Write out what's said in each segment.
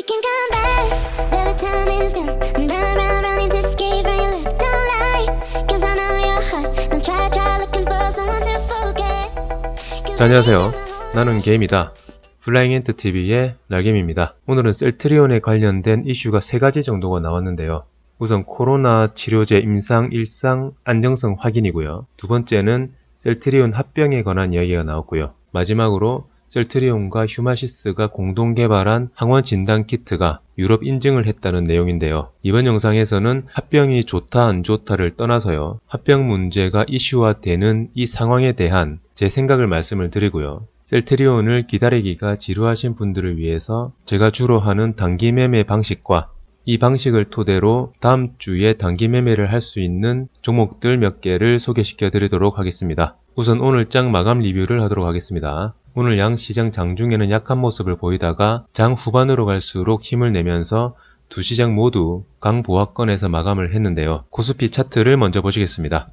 We can come back, but the time is gone. I'm round, running to escape from your left. Don't lie, 'cause I know your heart. Don't try looking for someone to forget. 자, 안녕하세요. 나는 게임이다. 플라잉엔트TV의 날개미입니다. 오늘은 셀트리온에 관련된 이슈가 3가지 정도가 나왔는데요. 우선 코로나 치료제 임상, 일상, 안정성 확인이고요. 두 번째는 셀트리온 합병에 관한 이야기가 나왔고요. 마지막으로 셀트리온과 휴마시스가 공동 개발한 항원 진단 키트가 유럽 인증을 했다는 내용인데요. 이번 영상에서는 합병이 좋다 안 좋다를 떠나서요. 합병 문제가 이슈화되는 이 상황에 대한 제 생각을 말씀을 드리고요. 셀트리온을 기다리기가 지루하신 분들을 위해서 제가 주로 하는 단기 매매 방식과 이 방식을 토대로 다음 주에 단기 매매를 할 수 있는 종목들 몇 개를 소개시켜 드리도록 하겠습니다. 우선 오늘 장 마감 리뷰를 하도록 하겠습니다. 오늘 양시장 장중에는 약한 모습을 보이다가 장 후반으로 갈수록 힘을 내면서 두 시장 모두 강보합권에서 마감을 했는데요. 코스피 차트를 먼저 보시겠습니다.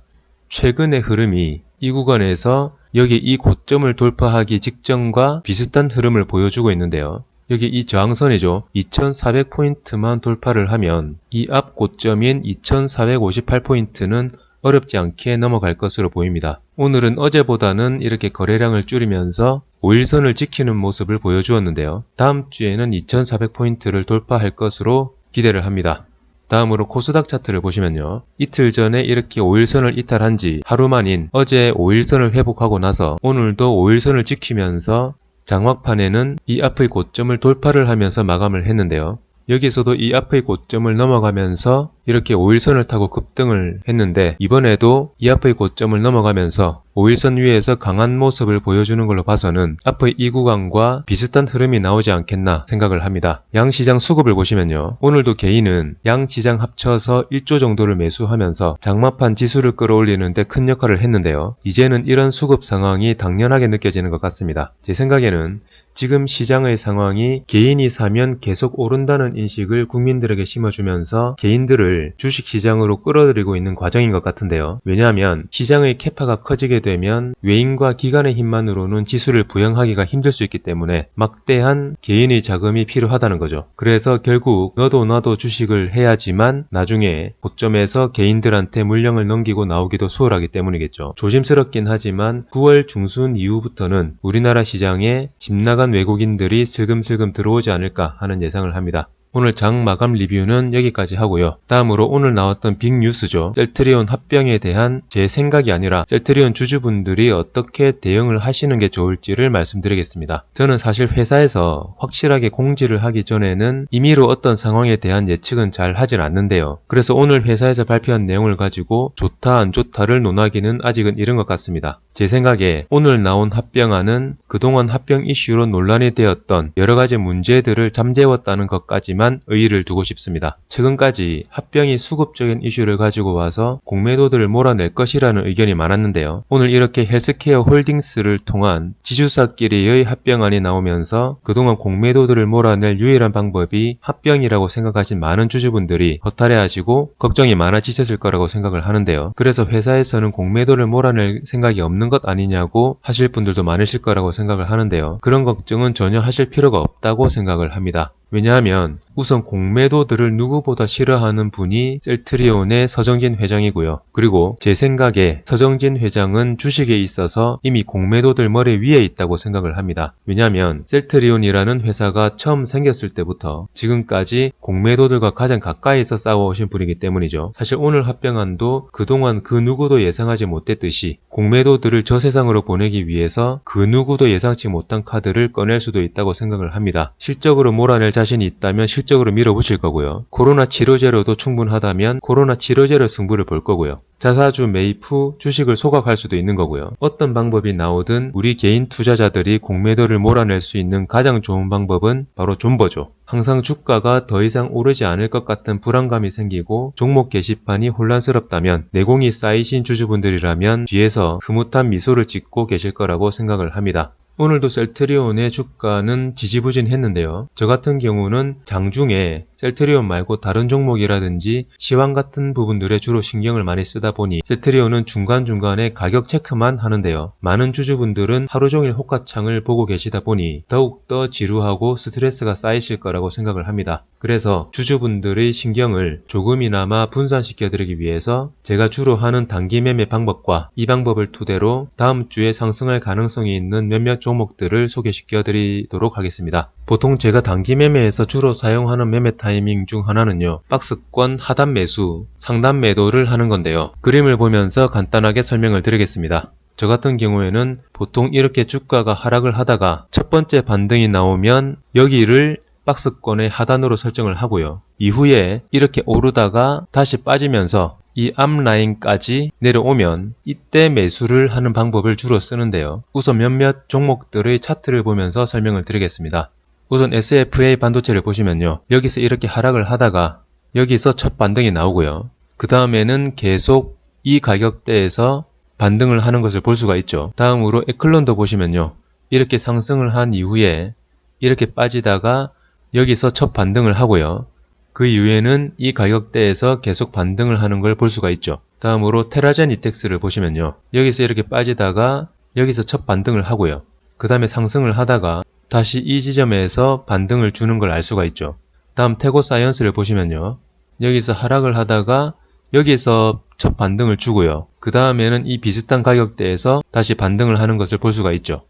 최근의 흐름이 이 구간에서 여기 이 고점을 돌파하기 직전과 비슷한 흐름을 보여주고 있는데요. 여기 이 저항선이죠. 2400포인트만 돌파를 하면 이 앞 고점인 2458포인트는 어렵지 않게 넘어갈 것으로 보입니다. 오늘은 어제보다는 이렇게 거래량을 줄이면서 5일선을 지키는 모습을 보여주었는데요. 다음 주에는 2400포인트를 돌파할 것으로 기대를 합니다. 다음으로 코스닥 차트를 보시면요. 이틀 전에 이렇게 5일선을 이탈한 지 하루 만인 어제 5일선을 회복하고 나서 오늘도 5일선을 지키면서 장막판에는 이 앞의 고점을 돌파를 하면서 마감을 했는데요. 여기서도 이 앞의 고점을 넘어가면서 이렇게 5일선을 타고 급등을 했는데 이번에도 이 앞의 고점을 넘어가면서 5일선 위에서 강한 모습을 보여주는 걸로 봐서는 앞의 이 구간과 비슷한 흐름이 나오지 않겠나 생각을 합니다. 양시장 수급을 보시면요. 오늘도 개인은 양시장 합쳐서 1조 정도를 매수하면서 장마판 지수를 끌어올리는데 큰 역할을 했는데요. 이제는 이런 수급 상황이 당연하게 느껴지는 것 같습니다. 제 생각에는 지금 시장의 상황이 개인이 사면 계속 오른다는 인식을 국민들에게 심어주면서 개인들을 주식시장으로 끌어들이고 있는 과정인 것 같은데요. 왜냐하면 시장의 캐파가 커지게 되면 외인과 기관의 힘만으로는 지수를 부양하기가 힘들 수 있기 때문에 막대한 개인의 자금이 필요하다는 거죠. 그래서 결국 너도 나도 주식을 해야지만 나중에 고점에서 개인들한테 물량을 넘기고 나오기도 수월하기 때문이겠죠. 조심스럽긴 하지만 9월 중순 이후부터는 우리나라 시장에 집 나간 외국인들이 슬금슬금 들어오지 않을까 하는 예상을 합니다. 오늘 장 마감 리뷰는 여기까지 하고요. 다음으로 오늘 나왔던 빅뉴스죠. 셀트리온 합병에 대한 제 생각이 아니라 셀트리온 주주분들이 어떻게 대응을 하시는 게 좋을지를 말씀드리겠습니다. 저는 사실 회사에서 확실하게 공지를 하기 전에는 임의로 어떤 상황에 대한 예측은 잘 하진 않는데요. 그래서 오늘 회사에서 발표한 내용을 가지고 좋다 안 좋다를 논하기는 아직은 이른 것 같습니다. 제 생각에 오늘 나온 합병안은 그동안 합병 이슈로 논란이 되었던 여러가지 문제들을 잠재웠다는 것까지만 의의를 두고 싶습니다. 최근까지 합병이 수급적인 이슈를 가지고 와서 공매도들을 몰아낼 것이라는 의견이 많았는데요. 오늘 이렇게 헬스케어 홀딩스를 통한 지주사끼리의 합병안이 나오면서 그동안 공매도들을 몰아낼 유일한 방법이 합병이라고 생각하신 많은 주주분들이 허탈해하시고 걱정이 많아지셨을 거라고 생각을 하는데요. 그래서 회사에서는 공매도를 몰아낼 생각이 없는 것 아니냐고 하실 분들도 많으실 거라고 생각을 하는데요. 그런 걱정은 전혀 하실 필요가 없다고 생각을 합니다. 왜냐하면 우선 공매도들을 누구보다 싫어하는 분이 셀트리온의 서정진 회장이고요. 그리고 제 생각에 서정진 회장은 주식에 있어서 이미 공매도들 머리 위에 있다고 생각을 합니다. 왜냐하면 셀트리온이라는 회사가 처음 생겼을 때부터 지금까지 공매도들과 가장 가까이서 싸워오신 분이기 때문이죠. 사실 오늘 합병안도 그동안 그 누구도 예상하지 못했듯이 공매도들을 저 세상으로 보내기 위해서 그 누구도 예상치 못한 카드를 꺼낼 수도 있다고 생각을 합니다. 실적으로 몰아낼 자신이 있다면 실적으로 밀어붙일 거고요. 코로나 치료제로도 충분하다면 코로나 치료제로 승부를 볼 거고요. 자사주 매입 후 주식을 소각할 수도 있는 거고요. 어떤 방법이 나오든 우리 개인 투자자들이 공매도를 몰아낼 수 있는 가장 좋은 방법은 바로 존버죠. 항상 주가가 더 이상 오르지 않을 것 같은 불안감이 생기고 종목 게시판이 혼란스럽다면 내공이 쌓이신 주주분들이라면 뒤에서 흐뭇한 미소를 짓고 계실 거라고 생각을 합니다. 오늘도 셀트리온의 주가는 지지부진했는데요. 저 같은 경우는 장중에 셀트리온 말고 다른 종목이라든지 시황 같은 부분들에 주로 신경을 많이 쓰다 보니 셀트리온은 중간중간에 가격 체크만 하는데요. 많은 주주분들은 하루 종일 호가창을 보고 계시다 보니 더욱더 지루하고 스트레스가 쌓이실 거라고 생각을 합니다. 그래서 주주분들의 신경을 조금이나마 분산시켜드리기 위해서 제가 주로 하는 단기 매매 방법과 이 방법을 토대로 다음 주에 상승할 가능성이 있는 몇몇 종목들을 소개시켜 드리도록 하겠습니다. 보통 제가 단기 매매에서 주로 사용하는 매매 타이밍 중 하나는요, 박스권 하단 매수, 상단 매도를 하는 건데요. 그림을 보면서 간단하게 설명을 드리겠습니다. 저 같은 경우에는 보통 이렇게 주가가 하락을 하다가 첫 번째 반등이 나오면 여기를 박스권의 하단으로 설정을 하고요. 이후에 이렇게 오르다가 다시 빠지면서 이 앞라인까지 내려오면 이때 매수를 하는 방법을 주로 쓰는데요. 우선 몇몇 종목들의 차트를 보면서 설명을 드리겠습니다. 우선 SFA 반도체를 보시면요. 여기서 이렇게 하락을 하다가 여기서 첫 반등이 나오고요. 그 다음에는 계속 이 가격대에서 반등을 하는 것을 볼 수가 있죠. 다음으로 에클론도 보시면요. 이렇게 상승을 한 이후에 이렇게 빠지다가 여기서 첫 반등을 하고요. 그 이후에는 이 가격대에서 계속 반등을 하는 걸 볼 수가 있죠. 다음으로 테라젠 이텍스를 보시면요. 여기서 이렇게 빠지다가 여기서 첫 반등을 하고요. 그 다음에 상승을 하다가 다시 이 지점에서 반등을 주는 걸 알 수가 있죠. 다음 태고사이언스를 보시면요. 여기서 하락을 하다가 여기서 첫 반등을 주고요. 그 다음에는 이 비슷한 가격대에서 다시 반등을 하는 것을 볼 수가 있죠.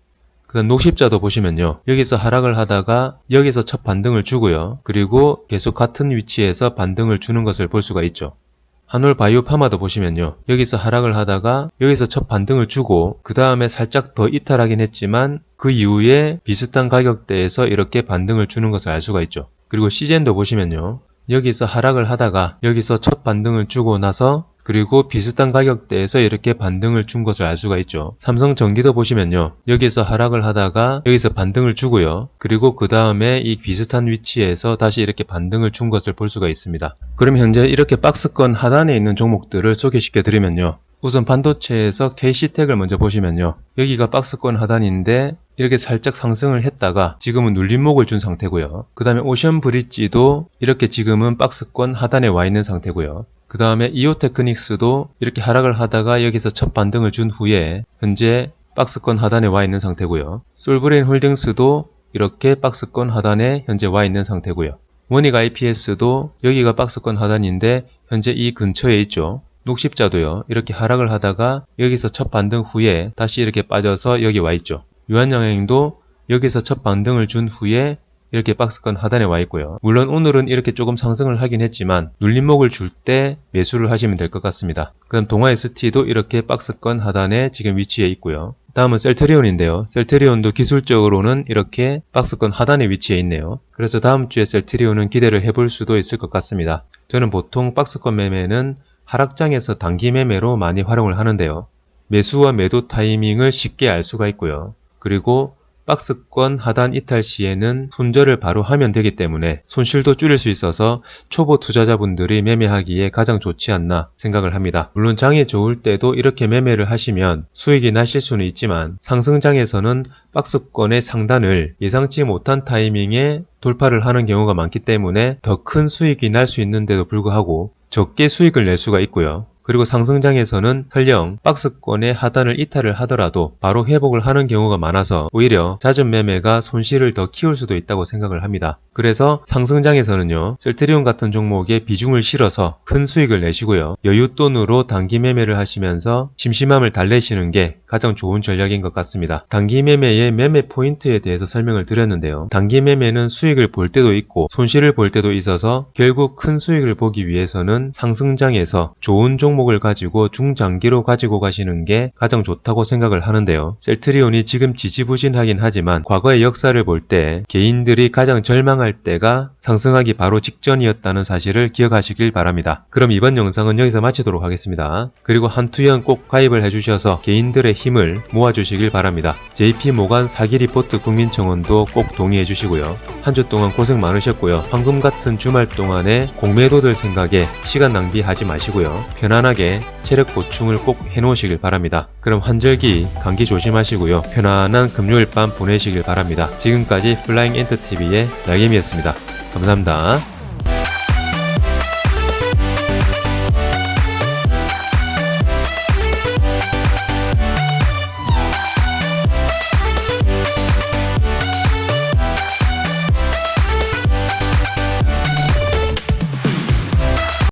그 다음 녹십자도 보시면요. 여기서 하락을 하다가 여기서 첫 반등을 주고요. 그리고 계속 같은 위치에서 반등을 주는 것을 볼 수가 있죠. 한올바이오파마도 보시면요. 여기서 하락을 하다가 여기서 첫 반등을 주고 그 다음에 살짝 더 이탈하긴 했지만 그 이후에 비슷한 가격대에서 이렇게 반등을 주는 것을 알 수가 있죠. 그리고 시젠도 보시면요. 여기서 하락을 하다가 여기서 첫 반등을 주고 나서 그리고 비슷한 가격대에서 이렇게 반등을 준 것을 알 수가 있죠. 삼성전기도 보시면요. 여기서 하락을 하다가 여기서 반등을 주고요. 그리고 그 다음에 이 비슷한 위치에서 다시 이렇게 반등을 준 것을 볼 수가 있습니다. 그럼 현재 이렇게 박스권 하단에 있는 종목들을 소개시켜 드리면요. 우선 반도체에서 KC텍을 먼저 보시면요. 여기가 박스권 하단인데 이렇게 살짝 상승을 했다가 지금은 눌림목을 준 상태고요. 그 다음에 오션브릿지도 이렇게 지금은 박스권 하단에 와 있는 상태고요. 그 다음에 이오테크닉스도 이렇게 하락을 하다가 여기서 첫 반등을 준 후에 현재 박스권 하단에 와 있는 상태고요. 솔브레인 홀딩스도 이렇게 박스권 하단에 현재 와 있는 상태고요. 원익 IPS도 여기가 박스권 하단인데 현재 이 근처에 있죠. 녹십자도요. 이렇게 하락을 하다가 여기서 첫 반등 후에 다시 이렇게 빠져서 여기 와 있죠. 유한양행도 여기서 첫 반등을 준 후에 이렇게 박스권 하단에 와 있고요. 물론 오늘은 이렇게 조금 상승을 하긴 했지만 눌림목을 줄 때 매수를 하시면 될 것 같습니다. 그럼 동아ST도 이렇게 박스권 하단에 지금 위치해 있고요. 다음은 셀트리온인데요. 셀트리온도 기술적으로는 이렇게 박스권 하단에 위치해 있네요. 그래서 다음 주에 셀트리온은 기대를 해볼 수도 있을 것 같습니다. 저는 보통 박스권 매매는 하락장에서 단기 매매로 많이 활용을 하는데요. 매수와 매도 타이밍을 쉽게 알 수가 있고요. 그리고 박스권 하단 이탈 시에는 손절을 바로 하면 되기 때문에 손실도 줄일 수 있어서 초보 투자자분들이 매매하기에 가장 좋지 않나 생각을 합니다. 물론 장이 좋을 때도 이렇게 매매를 하시면 수익이 나실 수는 있지만 상승장에서는 박스권의 상단을 예상치 못한 타이밍에 돌파를 하는 경우가 많기 때문에 더 큰 수익이 날 수 있는데도 불구하고 적게 수익을 낼 수가 있고요. 그리고 상승장에서는 설령 박스권의 하단을 이탈을 하더라도 바로 회복을 하는 경우가 많아서 오히려 잦은 매매가 손실을 더 키울 수도 있다고 생각을 합니다. 그래서 상승장에서는요. 셀트리온 같은 종목에 비중을 실어서 큰 수익을 내시고요. 여윳돈으로 단기 매매를 하시면서 심심함을 달래시는 게 가장 좋은 전략인 것 같습니다. 단기 매매의 매매 포인트에 대해서 설명을 드렸는데요. 단기 매매는 수익을 볼 때도 있고 손실을 볼 때도 있어서 결국 큰 수익을 보기 위해서는 상승장에서 좋은 종목을 가지고 중장기로 가지고 가시는 게 가장 좋다고 생각을 하는데요. 셀트리온이 지금 지지부진하긴 하지만 과거의 역사를 볼 때 개인들이 가장 절망할 때가 상승하기 바로 직전이었다는 사실을 기억하시길 바랍니다. 그럼 이번 영상은 여기서 마치도록 하겠습니다. 그리고 한투연 꼭 가입을 해주셔서 개인들의 힘을 모아주시길 바랍니다. JP모간 사기 리포트 국민청원도 꼭 동의해 주시고요. 한 주 동안 고생 많으셨고요. 황금 같은 주말 동안에 공매도들 생각에 시간 낭비하지 마시고요. 편안한 간단하게 체력 보충을 꼭 해놓으시길 바랍니다. 그럼 환절기, 감기 조심하시고요. 편안한 금요일 밤 보내시길 바랍니다. 지금까지 플라잉 엔터TV의 날개미였습니다. 감사합니다.